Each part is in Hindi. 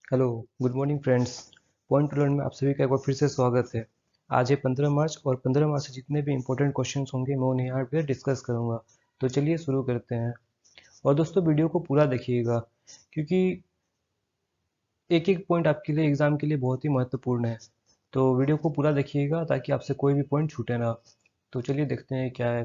Hello, good morning friends. Point two learn में आप सभी का एक बार फिर से स्वागत है। आज है 15 मार्च और 15 मार्च से जितने भी इंपॉर्टेंट क्वेश्चंस होंगे मैं उन्हें यहाँ पे डिस्कस करूँगा। तो चलिए शुरू करते हैं। और दोस्तों वीडियो को पूरा देखिएगा, क्योंकि एक एक पॉइंट आपके लिए एग्जाम के लिए बहुत ही महत्वपूर्ण है। तो वीडियो को पूरा देखिएगा ताकि आपसे कोई भी पॉइंट छूटे ना। तो चलिए देखते हैं क्या है।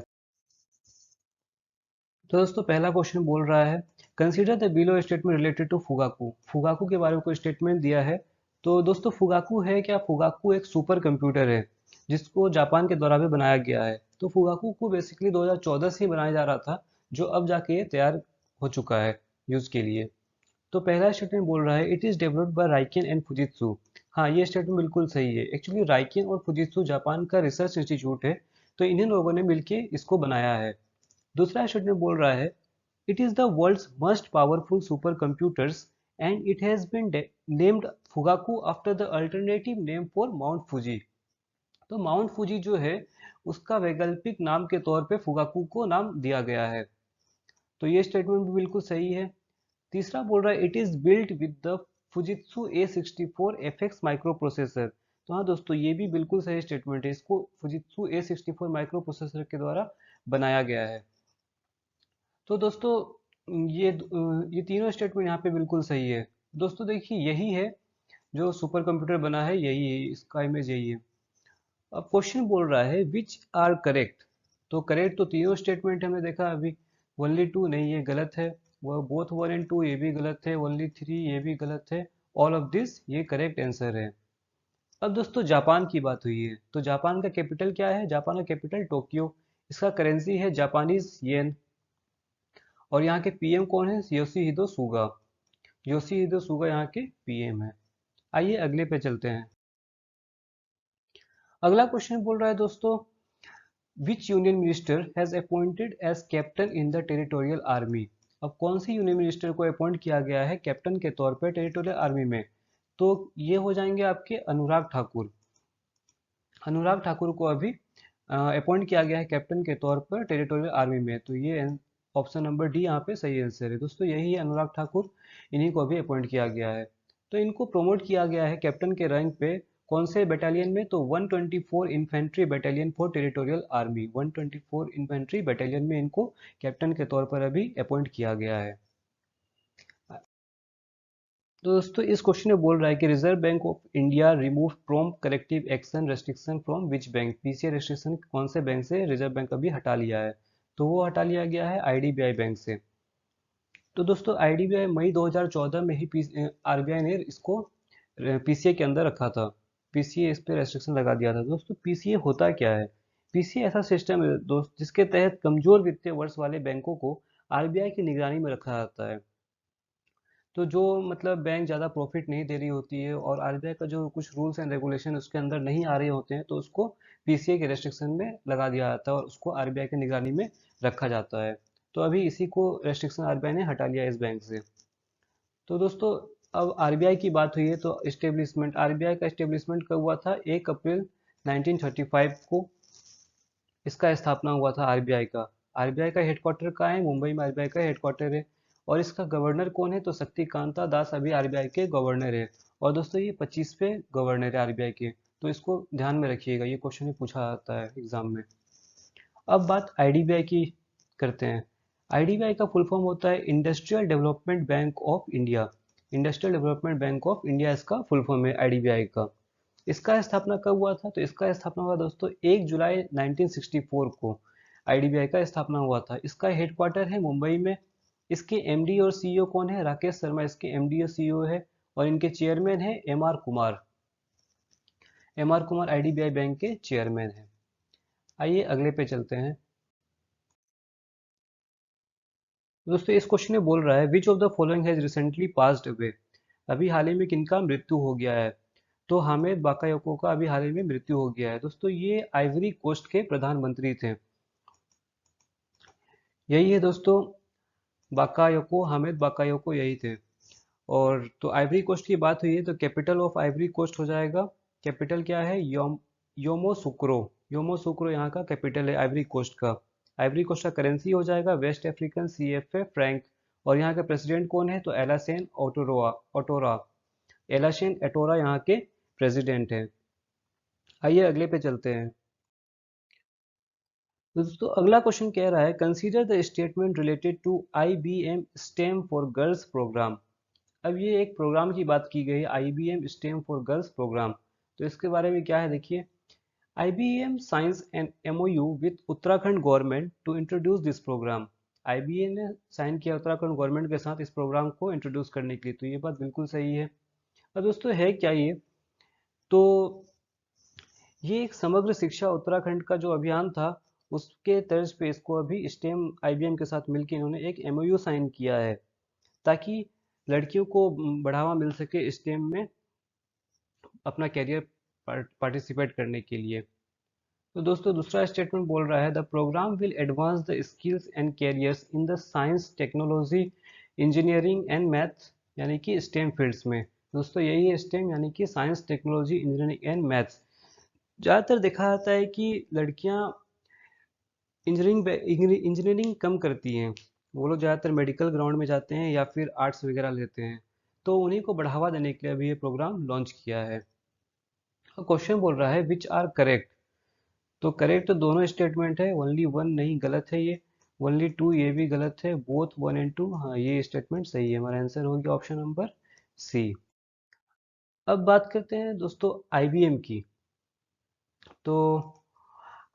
तो दोस्तों पहला क्वेश्चन बोल रहा है, consider the below statement related to Fugaku. Fugaku के बारे में कोई स्टेटमेंट दिया है। तो दोस्तों फुगाकू है क्या? फुगाकू एक सुपर कंप्यूटर है जिसको जापान के द्वारा भी बनाया गया है। तो फुगाकू को बेसिकली 2014 से ही बनाया जा रहा था, जो अब जाके ये तैयार हो चुका है यूज के लिए। तो पहला स्टेटमेंट बोल रहा है, it is developed by Riken and Fujitsu. हाँ, ये स्टेटमेंट बिल्कुल सही है। एक्चुअली राइकेन और फुजित्सु जापान का रिसर्च इंस्टीट्यूट है, तो इन्हीं लोगों ने मिलकर इसको बनाया है। दूसरा स्टेटमेंट बोल रहा है, it is the world's most powerful super computers and it has been named Fugaku after the alternative name for Mount Fuji. तो माउंट फूजी जो है उसका वैकल्पिक नाम के तौर पे फुगाकू को नाम दिया गया है। तो ये स्टेटमेंट भी बिल्कुल सही है। तीसरा बोल रहा है, it is built with the Fujitsu A64 FX micro processor. तो हाँ दोस्तों, ये भी बिल्कुल सही स्टेटमेंट है। इसको फुजित्सु A64 माइक्रो प्रोसेसर के द्वारा बनाया गया है। तो दोस्तों ये तीनों स्टेटमेंट यहाँ पे बिल्कुल सही है। दोस्तों देखिए, यही है जो सुपर कंप्यूटर बना है, यही है, इसका इमेज यही है। अब क्वेश्चन बोल रहा है विच आर करेक्ट। तो करेक्ट तो तीनों स्टेटमेंट हमने देखा अभी। ओनली टू नहीं, ये गलत है। वह बोथ 1 एंड 2 ये भी गलत है। ओनली 3 ये भी गलत है। ऑल ऑफ दिस ये करेक्ट आंसर है। अब दोस्तों जापान की बात हुई है, तो जापान का कैपिटल क्या है? जापान का कैपिटल टोक्यो। इसका करेंसी है जापानीज येन। और यहाँ के पीएम कौन है? योशिहिदो सुगा। योशिहिदो सुगा यहाँ के पीएम है। आइए अगले पे चलते हैं। अगला क्वेश्चन बोल रहा है दोस्तों, which union minister has appointed as captain in the territorial army. अब कौन सी यूनियन मिनिस्टर को अपॉइंट किया गया है कैप्टन के तौर पर टेरिटोरियल आर्मी में? तो ये हो जाएंगे आपके अनुराग ठाकुर। अनुराग ठाकुर को अभी अपॉइंट किया गया है कैप्टन के तौर पर टेरिटोरियल आर्मी में। तो ये ऑप्शन नंबर डी यहाँ पे सही आंसर है। दोस्तों यही है अनुराग ठाकुर, इन्हीं को अभी अपॉइंट किया गया है। तो इनको प्रमोट किया गया है कैप्टन के रैंक पे। कौन से बटालियन में? तो 124 infantry battalion for territorial army. 124 infantry battalion में इनको कैप्टन के तौर पर अभी अपॉइंट किया गया है। तो दोस्तों इस क्वेश्चन में बोल रहा है कि reserve bank of India remove prompt corrective action restriction from which bank. PCA restriction कौन से बैंक से रिजर्व बैंक अभी हटा लिया है? तो वो हटा लिया गया है आईडीबीआई बैंक से। तो दोस्तों आईडीबीआई मई 2014 में ही आरबीआई ने इसको पीसीए के अंदर रखा था। पीसीए इस पे रेस्ट्रिक्शन लगा दिया था। दोस्तों पीसीए होता क्या है? पीसीए ऐसा सिस्टम है दोस्त जिसके तहत कमजोर वित्तीय वर्ष वाले बैंकों को आरबीआई की निगरानी में रखा जाता है। तो जो मतलब बैंक ज़्यादा प्रॉफिट नहीं दे रही होती है और आरबीआई का जो कुछ रूल्स एंड रेगुलेशन उसके अंदर नहीं आ रहे होते हैं, तो उसको पीसीए के रेस्ट्रिक्शन में लगा दिया जाता है और उसको आरबीआई की निगरानी में रखा जाता है। तो अभी इसी को रेस्ट्रिक्शन आरबीआई ने हटा लिया इस बैंक से। तो दोस्तों अब आरबीआई की बात हुई है, तो इस्टेब्लिशमेंट, आरबीआई का इस्टेब्लिशमेंट कब हुआ था? 1 अप्रैल 1935 को इसका स्थापना हुआ था आरबीआई का। आरबीआई का हेडक्वार्टर कहाँ है? मुंबई में आरबीआई का हेडक्वार्टर है। और इसका गवर्नर कौन है? तो शक्तिकांता दास अभी आरबीआई के गवर्नर है। और दोस्तों ये 25वें गवर्नर है आरबीआई के। तो इसको ध्यान में रखिएगा, ये क्वेश्चन भी पूछा जाता है एग्जाम में। अब बात आईडीबीआई की करते हैं। आईडीबीआई का फुल फॉर्म होता है industrial development bank of India. Industrial development bank of India इसका फुल फॉर्म है आईडीबीआई का। इसका स्थापना कब हुआ था? तो इसका स्थापना हुआ दोस्तों 1 जुलाई 1964 को आईडीबीआई का स्थापना हुआ था। इसका हेडक्वार्टर है मुंबई में। इसके एमडी और सीईओ कौन है? राकेश शर्मा इसके एमडी और सीईओ है। और इनके चेयरमैन है MR Kumar. MR Kumar IDBI bank के चेयरमैन है। आइए अगले पे चलते हैं। दोस्तों इस क्वेश्चन में बोल रहा है which of the following has recently passed away. अभी हाल ही में किनका मृत्यु हो गया है? तो हामिद बाकायोको का अभी हाल ही में मृत्यु हो गया है। दोस्तों ये आइवरी कोस्ट के प्रधानमंत्री थे। यही है दोस्तों, बाकायोको, हामिद बाकायोको यही थे। और तो आइवरी कोस्ट की बात हुई है, तो कैपिटल ऑफ आइवरी कोस्ट हो जाएगा, कैपिटल क्या है? योमोसुक्रो। योमोसुक्रो यहाँ का कैपिटल है आइवरी कोस्ट का। आइवरी कोस्ट का करेंसी हो जाएगा वेस्ट अफ्रीकन सीएफए फ्रैंक। और यहाँ का प्रेसिडेंट कौन है? तो एलासेन ओटोरा ओटोरा। एलाशन एटोरा यहाँ के प्रेसिडेंट हैं। आइए अगले पे चलते हैं। दोस्तों अगला क्वेश्चन कह रहा है consider the statement related to IBM STEM for girls program. अब ये एक प्रोग्राम की बात की गई है, IBM STEM for girls program. तो इसके बारे में क्या है देखिए, IBM signs an MOU with Uttarakhand government to introduce this program. IBM ने साइन किया उत्तराखंड गवर्नमेंट के साथ इस प्रोग्राम को इंट्रोड्यूस करने के लिए। तो ये बात बिल्कुल सही है। अब दोस्तों है क्या ये, तो ये एक समग्र शिक्षा उत्तराखंड का जो अभियान था उसके तर्ज पे इसको अभी स्टेम IBM के साथ मिलकर इन्होंने एक MOU साइन किया है, ताकि लड़कियों को बढ़ावा मिल सके स्टेम में अपना कैरियर पार्टिसिपेट करने के लिए। तो दोस्तों दूसरा स्टेटमेंट बोल रहा है the program will advance the skills and careers in the science technology engineering and maths, यानी कि स्टेम फील्ड्स में। दोस्तों यही है स्टेम, यानी कि science technology engineering and maths. ज़्यादातर देखा जाता है कि लड़कियां इंजीनियरिंग कम करती हैं, वो लोग ज़्यादातर मेडिकल ग्राउंड में जाते हैं या फिर आर्ट्स वगैरह लेते हैं। तो उन्हीं को बढ़ावा देने के लिए अभी ये प्रोग्राम लॉन्च किया है। क्वेश्चन बोल रहा है विच आर करेक्ट। तो करेक्ट तो दोनों स्टेटमेंट है, ओनली वन नहीं, गलत है ये। ओनली टू ये भी गलत है, बोथ 1 एंड 2 हाँ ये स्टेटमेंट सही है। हमारा आंसर हो गया ऑप्शन नंबर सी। अब बात करते हैं दोस्तों IBM की। तो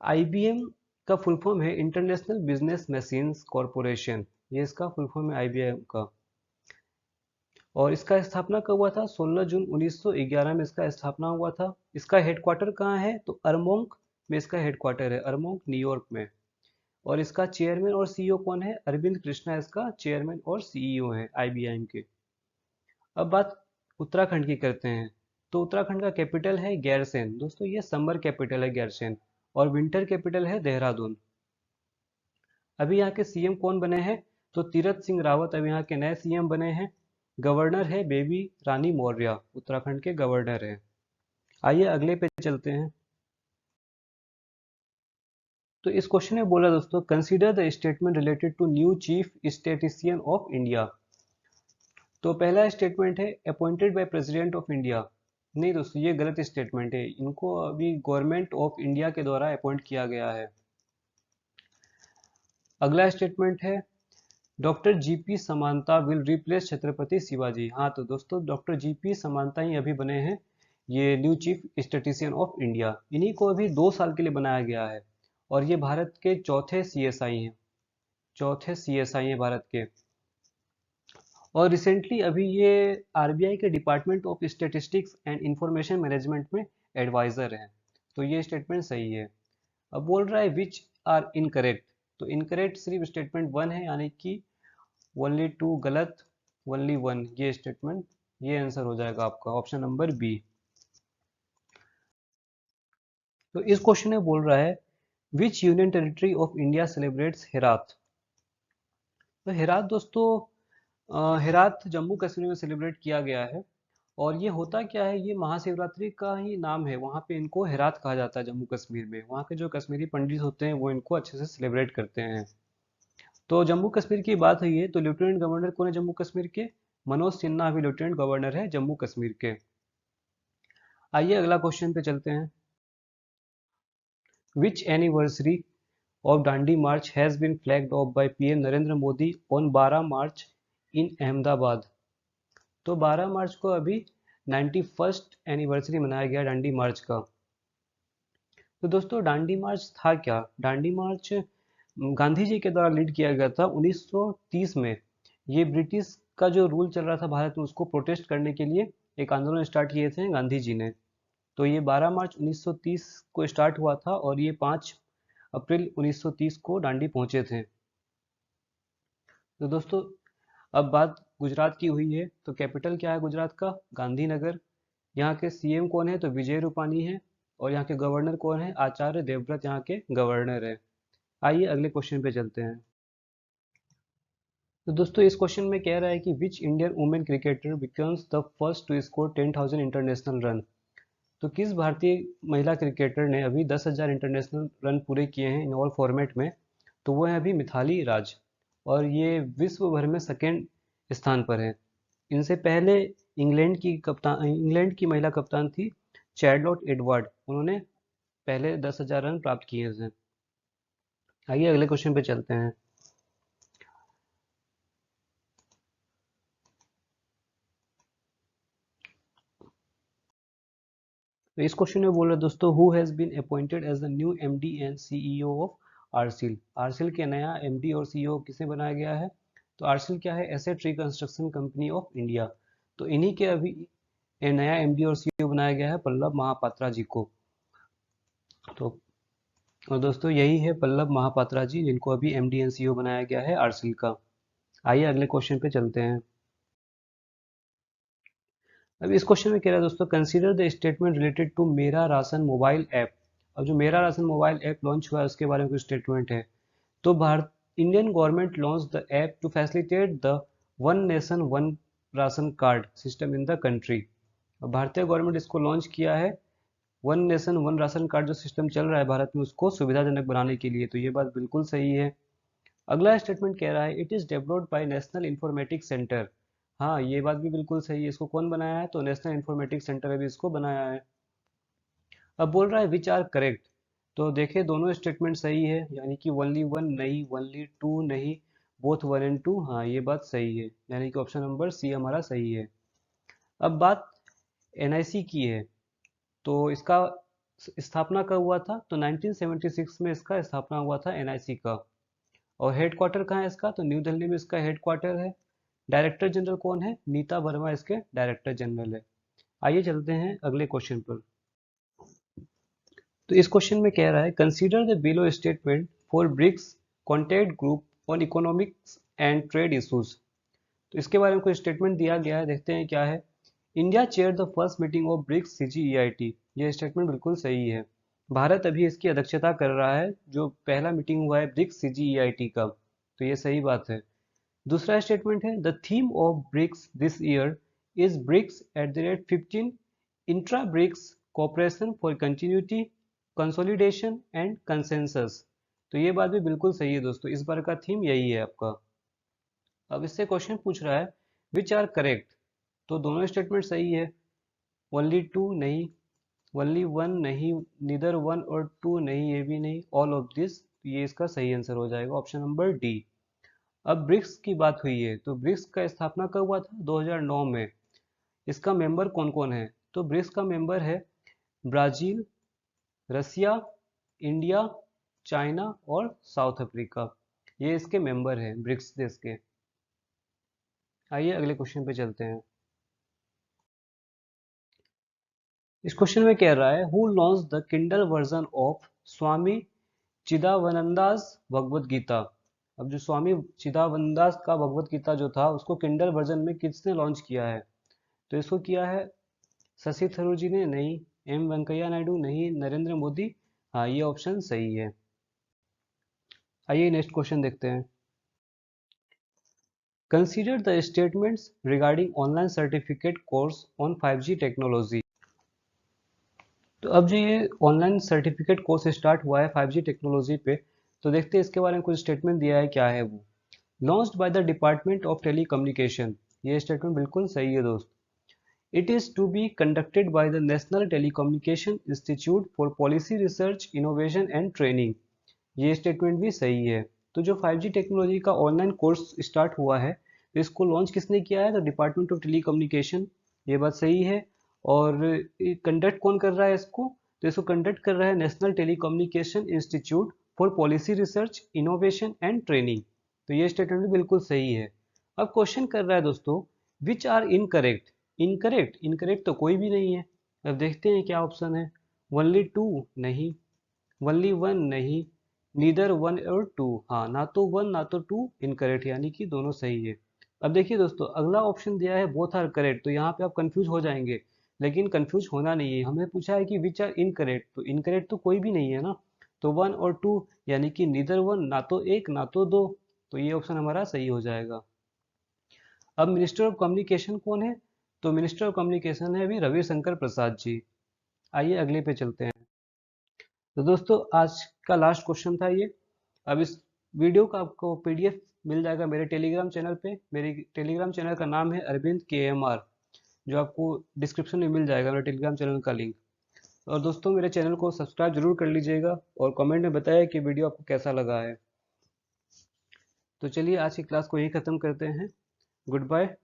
IBM का फुल फॉर्म है इंटरनेशनल बिजनेस मशीन्स कॉरपोरेशन, ये इसका फुल फॉर्म है IBM का। और इसका स्थापना कब हुआ था, 16 जून 1911 में इसका स्थापना हुआ था। इसका हेडक्वार्टर कहाँ है, तो अरमोंक में इसका हेडक्वार्टर है, अरमोंक न्यूयॉर्क में। और इसका चेयरमैन और CEO कौन है, अरविंद कृष्णा इसका चेयरमैन और CEO है IBM के। अब बात उत्तराखंड की करते हैं। तो उत्तराखंड का कैपिटल है गैरसैंण। दोस्तों ये समर कैपिटल है गैरसैंण, और विंटर कैपिटल है देहरादून। अभी यहाँ के CM कौन बने हैं, तो तीरथ सिंह रावत अभी यहाँ के नए CM बने हैं। गवर्नर है बेबी रानी मौर्य, उत्तराखंड के गवर्नर हैं। आइए अगले पे चलते हैं। तो इस क्वेश्चन में बोला दोस्तों consider the statement related to new chief statistician of India. तो पहला स्टेटमेंट है appointed by president of India. नहीं दोस्तों ये गलत स्टेटमेंट है, इनको अभी गवर्नमेंट ऑफ इंडिया के द्वारा अपॉइंट किया गया है। अगला स्टेटमेंट है doctor GP समांता will replace Chhatrapati Shivaji. हाँ तो दोस्तों डॉक्टर GP समांता ही अभी बने हैं ये new chief statistician of India. इन्हीं को अभी 2 साल के लिए बनाया गया है, और ये भारत के चौथे CSI हैं, चौथे CSI हैं भारत के। और रिसेंटली अभी ये RBI के department of statistics and information management में एडवाइजर हैं। तो ये स्टेटमेंट सही है। अब बोल रहा है विच आर इनकरेक्ट। तो इनकरेक्ट सिर्फ स्टेटमेंट 1 है, यानी कि ओनली 2 गलत, ओनली 1 ये स्टेटमेंट, ये आंसर हो जाएगा आपका ऑप्शन नंबर बी। तो इस क्वेश्चन में बोल रहा है विच union territory of India celebrates Herat. तो हेरात दोस्तों हेरात जम्मू कश्मीर में सेलिब्रेट किया गया है। और ये होता क्या है, ये महाशिवरात्रि का ही नाम है, वहाँ पे इनको हेरात कहा जाता है जम्मू कश्मीर में। वहाँ के जो कश्मीरी पंडित होते हैं वो इनको अच्छे से सेलिब्रेट करते हैं। तो जम्मू कश्मीर की बात हुई है, तो लेफ्टिनेंट गवर्नर कौन है जम्मू कश्मीर के, मनोज सिन्हा अभी लेफ्टिनेंट गवर्नर है जम्मू कश्मीर के। आइए अगला क्वेश्चन पे चलते हैं। Which anniversary of Dandi March has been flagged off by PM Narendra Modi on 12 March in Ahmedabad. तो 12 मार्च को अभी 91st एनिवर्सरी मनाया गया डांडी मार्च का। तो दोस्तों डांडी मार्च था क्या, डांडी मार्च गांधी जी के द्वारा लीड किया गया था 1930 में। ये ब्रिटिश का जो रूल चल रहा था भारत में उसको प्रोटेस्ट करने के लिए एक आंदोलन स्टार्ट किए थे गांधी जी ने। तो ये 12 मार्च 1930 को स्टार्ट हुआ था, और ये 5 अप्रैल 1930 को दांडी पहुंचे थे। तो दोस्तों अब बात गुजरात की हुई है, तो कैपिटल क्या है गुजरात का, गांधीनगर। यहाँ के CM कौन है, तो विजय रूपानी है। और यहाँ के गवर्नर कौन है, आचार्य देवव्रत यहाँ के गवर्नर है। आइए अगले क्वेश्चन पे चलते हैं। तो दोस्तों इस क्वेश्चन में कह रहा है कि which Indian women cricketer becomes the first to score 10,000 international run. तो किस भारतीय महिला क्रिकेटर ने अभी 10,000 इंटरनेशनल रन पूरे किए हैं इन ऑल फॉर्मेट में, तो वो है अभी मिथाली राज। और ये विश्व भर में सेकेंड स्थान पर है। इनसे पहले इंग्लैंड की महिला कप्तान थी चैडलॉट एडवर्ड, उन्होंने पहले 10,000 रन प्राप्त किए थे। आइए अगले क्वेश्चन पे चलते हैं। तो इस क्वेश्चन में बोल रहे दोस्तों, who has been appointed as the new MD and CEO of RCIL. RCIL के नया एमडी और सीईओ किसे बनाया गया है? तो आरसील क्या है? Asset reconstruction company of India. तो इन्हीं के अभी नया एमडी और सीईओ बनाया गया है पल्लव महापात्रा जी को। तो और दोस्तों यही है पल्लव महापात्रा जी, जिनको अभी एमडी एंड सीईओ बनाया गया है आरसील का। आइए अगले क्वेश्चन पे चलते हैं। अब इस क्वेश्चन में कह रहा है दोस्तों, consider the statement related to Mera ration mobile app. अब जो मेरा राशन मोबाइल ऐप लॉन्च हुआ है उसके बारे में कुछ स्टेटमेंट है। तो Bharat Indian government launch the app to facilitate the one nation one ration card system in the country. भारतीय गवर्नमेंट इसको लॉन्च किया है, one nation one ration card जो सिस्टम चल रहा है भारत में उसको सुविधाजनक बनाने के लिए। तो ये बात बिल्कुल सही है। अगला स्टेटमेंट कह रहा है it is developed bye national informatics centre. हाँ, ये बात भी बिल्कुल सही है। इसको कौन बनाया है? तो नेशनल इंफॉर्मेटिक्स सेंटर अभी इसको बनाया है। अब बोल रहा है विच आर करेक्ट। तो देखिए दोनों स्टेटमेंट सही है, यानी कि ओनली वन नहीं, ओनली टू नहीं, बोथ वन एंड टू। हाँ, ये बात सही है, यानी कि ऑप्शन नंबर सी हमारा सही है। अब बात एनआईसी की है। तो इसका स्थापना कब हुआ था? तो 1976 में इसका स्थापना हुआ था एनआईसी का। और हेडक्वार्टर कहाँ है इसका? तो न्यू दिल्ली में इसका हेडक्वार्टर है। डायरेक्टर जनरल कौन है? नीता वर्मा इसके डायरेक्टर जनरल है। आइए चलते हैं अगले क्वेश्चन पर। तो इस क्वेश्चन में कह रहा है consider the below statement for BRICS contact group on economics and trade issues. तो इसके बारे में कोई स्टेटमेंट दिया गया है, देखते हैं क्या है। India chair the first meeting of BRICS CGEIT. ये स्टेटमेंट बिल्कुल सही है। भारत अभी इसकी अध्यक्षता कर रहा है, जो पहला मीटिंग हुआ है ब्रिक्स सीजीईआईटी का। तो ये सही बात है। दूसरा स्टेटमेंट है the theme of BRICS this year is BRICS at the rate 15 intra BRICS cooperation for continuity consolidation and consensus. तो ये बात भी बिल्कुल सही है दोस्तों, इस बार का थीम यही है आपका। अब इससे क्वेश्चन पूछ रहा है विच आर करेक्ट। तो दोनों स्टेटमेंट सही है। ओनली टू नहीं, ओनली वन नहीं, नीदर वन और टू नहीं, ये भी नहीं, ऑल ऑफ दिस। ये इसका सही आंसर हो जाएगा, ऑप्शन नंबर डी। अब ब्रिक्स की बात हुई है, तो ब्रिक्स का स्थापना कब हुआ था? 2009 में। इसका मेंबर कौन कौन है? तो ब्रिक्स का मेंबर है ब्राजील, रसिया, इंडिया, चाइना और साउथ अफ्रीका। ये इसके मेंबर हैं ब्रिक्स देश के। आइए अगले क्वेश्चन पे चलते हैं। इस क्वेश्चन में कह रहा है who launch the Kindle version of Swami Chidananda's Bhagavad Gita. अब जो स्वामी चिदानंदास का भगवत गीता जो था उसको किंडल वर्जन में किसने लॉन्च किया है? तो इसको किया है शशि थरूर जी ने, नहीं। एम वेंकैया नायडू, नहीं। नरेंद्र मोदी। हाँ, ये ऑप्शन सही है। आइए नेक्स्ट क्वेश्चन देखते हैं। Consider the statements regarding online certificate course on 5G technology. तो अब जो ये ऑनलाइन सर्टिफिकेट कोर्स स्टार्ट हुआ है 5G टेक्नोलॉजी पे, तो देखते हैं इसके बारे में कुछ स्टेटमेंट दिया है, क्या है वो। Launched by the department of telecommunication. ये स्टेटमेंट बिल्कुल सही है दोस्त। It is to be conducted by the national telecommunication institute for policy research innovation and training. ये स्टेटमेंट भी सही है। तो जो 5G टेक्नोलॉजी का ऑनलाइन कोर्स स्टार्ट हुआ है, तो इसको लॉन्च किसने किया है? तो डिपार्टमेंट ऑफ टेलीकम्युनिकेशन। ये बात सही है। और कंडक्ट कौन कर रहा है इसको? तो इसको कंडक्ट कर रहा है national telecommunication institute for policy research innovation and training. तो ये स्टेटमेंट भी बिल्कुल सही है। अब क्वेश्चन कर रहा है दोस्तों which are incorrect. Incorrect, incorrect तो कोई भी नहीं है। अब देखते हैं क्या ऑप्शन है। ओनली टू नहीं, ओनली वन नहीं, नीदर वन और टू। हाँ, ना तो वन ना तो टू इनकरेक्ट, यानी कि दोनों सही है। अब देखिए दोस्तों अगला ऑप्शन दिया है बोथ आर करेक्ट, तो यहाँ पे आप कंफ्यूज हो जाएंगे, लेकिन कंफ्यूज होना नहीं है। हमें पूछा है कि विच आर इनकरेक्ट, तो इनकरेक्ट तो कोई भी नहीं है ना। तो वन और टू, यानी कि नीदर वन, ना तो एक ना तो दो। तो ये ऑप्शन हमारा सही हो जाएगा। अब मिनिस्टर ऑफ कम्युनिकेशन कौन है? तो मिनिस्टर ऑफ कम्युनिकेशन है अभी रविशंकर प्रसाद जी। आइए अगले पे चलते हैं। तो दोस्तों आज का लास्ट क्वेश्चन था ये। अब इस वीडियो का आपको पीडीएफ मिल जाएगा मेरे टेलीग्राम चैनल पे। मेरे टेलीग्राम चैनल का नाम है अरविंद KMR। जो आपको डिस्क्रिप्शन में मिल जाएगा मेरे टेलीग्राम चैनल का लिंक। और दोस्तों मेरे चैनल को सब्सक्राइब जरूर कर लीजिएगा और कमेंट में बताएं कि वीडियो आपको कैसा लगा है। तो चलिए आज की क्लास को यहीं ख़त्म करते हैं। Good bye.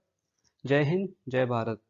जय हिंद, जय भारत।